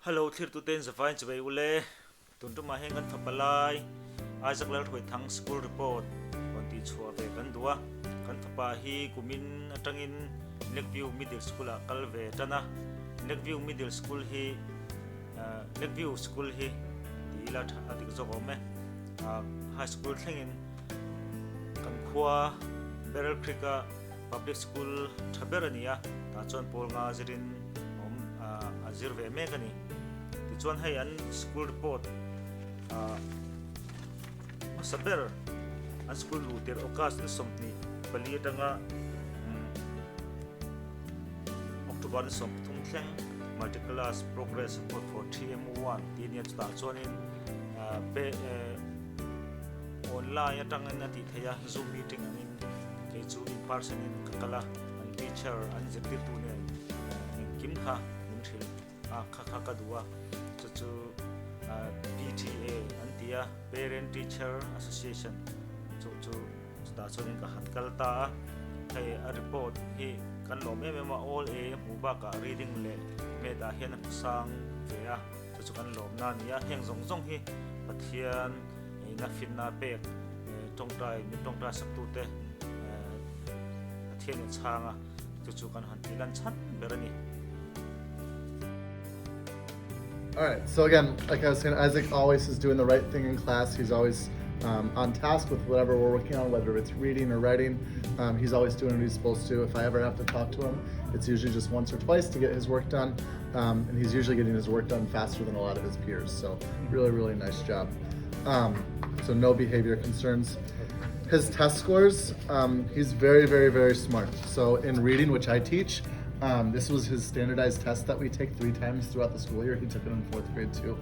Hello, thir tu ten zavai chwei ule tuntu ma hengan phapalai Isaac lar thoi thang school report on ti chua ve kan dua kan phapa hi kumin atangin Lakeview Middle School a kalve tana Lakeview Middle School hi Lakeview School hi ti la adik zogo me high school thengin kan khwa Beryl Creek Public School thaberania ta chon pol nga zirin azir ve me kani ti chuan hei an school report masaber an school lu ter okas ni somni pali atanga October som thung thleng multi-class progress support for thiam ti ni ta chuan in online atangan ati thaya Zoom meeting anin ke chu in person in kakala an teacher an zikti tu ne Engkim kha munthil kha kadua chu PTA antia Parent Teacher Association chu sta chuan ka hatkal ta hei a report hi kan lawm ma all a muba ka reading le me da hian sang ve a chu kan lawm na nia heng zong hi Pathian na finna pek tongtai mi tongtai saktu te thian changa chu kan han tilan chat berani. All right, so again, like I was saying, Isaac always is doing the right thing in class. He's always on task with whatever we're working on, whether it's reading or writing. He's always doing what he's supposed to. If I ever have to talk to him, it's usually just once or twice to get his work done. And he's usually getting his work done faster than a lot of his peers. So really, really nice job. So no behavior concerns. His test scores, he's very, very, very smart. So in reading, which I teach, this was his standardized test that we take 3 times throughout the school year. He took it in 4th grade too.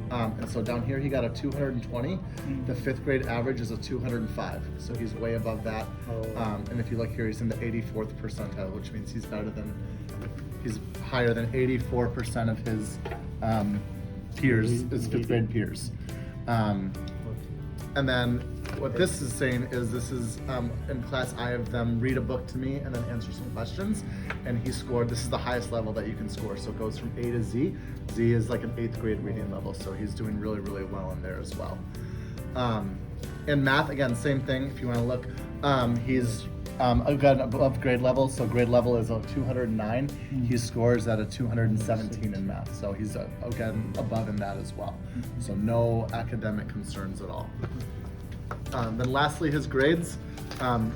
And so down here he got a 220. The 5th grade average is a 205. So he's way above that. And if you look here, he's in the 84th percentile, which means he's higher than 84% of his peers, his 5th grade peers. And then what this is saying is this is in class I have them read a book to me and then answer some questions, and he scored, this is the highest level that you can score, so it goes from A to Z. Z is like an 8th grade reading level, so he's doing really, really well in there as well. In math, again, same thing, if you want to look, he's again above grade level, so grade level is a 209. He scores at a 217 in math, so he's again above in that as well. So no academic concerns at all. Then lastly, his grades.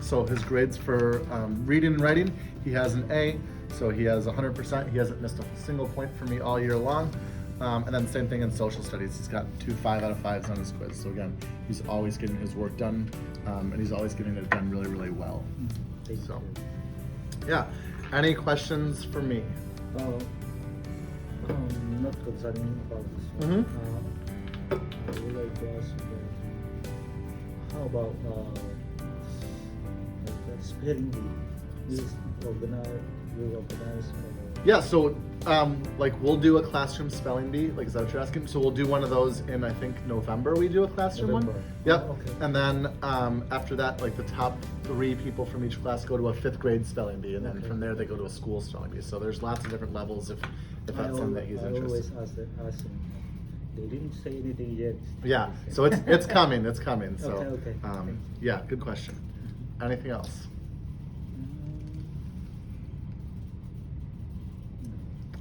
So his grades for reading and writing, he has an A, so he has 100%. He hasn't missed a single point for me all year long. And then same thing in social studies. He's got 2 5 out of 5s on his quiz. So again, he's always getting his work done, and he's always getting it done really, really well. So, yeah. Any questions for me? Not concerning about this one. I would like to ask how about like spelling bee? Is organized? Yeah, so like we'll do a classroom spelling bee, like is that what you're asking? So we'll do one of those in, I think, November we do a classroom one. Yep. Oh, okay. And then after that, like the top 3 people from each class go to a 5th grade spelling bee, and then from there they go to a school spelling bee. So there's lots of different levels if that's something that he's interested in. I always ask him. They didn't say anything yet. Yeah, so it's coming, it's coming. So okay. Yeah, good question. Anything else?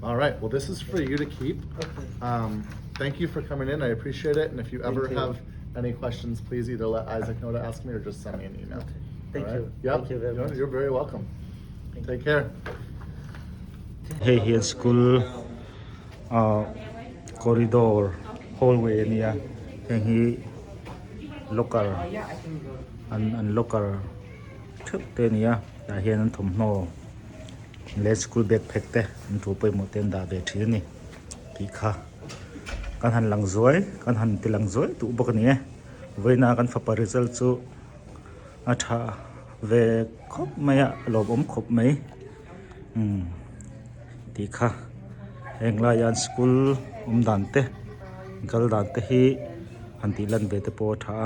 All right, well, this is for you to keep. Okay. Thank you for coming in. I appreciate it. And if you ever have any questions, please either let Isaac know to ask me or just send me an email. Okay. Thank All you. right? Yep. Thank you very much. You're very welcome. Take care. Hey, here school corridor hallway niya he locker an locker thuk te niya da hian an thum no le school backpack te an thu poi mo ten da ve thi ni pi kha kan han lang zoi kan han ti lang zoi tu bok ni voina kan fapa result chu a tha ve khop maya lobom khop mai ti kha engla yan school dan te gal dan te hi anti lan ve te po tha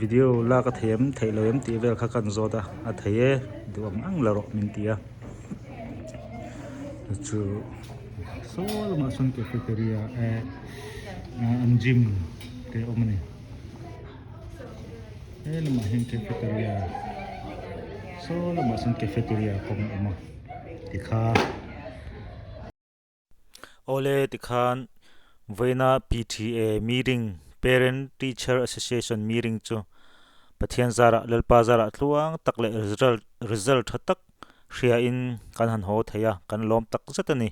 video la ka thiam thailo ti vel kha kan zo da a thaye duam ang la ro min tia chu so lama sun cafeteria an gym te omani lama hin cafeteria so lama sun cafeteria kom oma tikha ole tikhan voina PTA meeting parent teacher association meeting chu Pathian zara lalpa zara tluang takle result hatak hria in kan han ho theya kan lawm tak zatani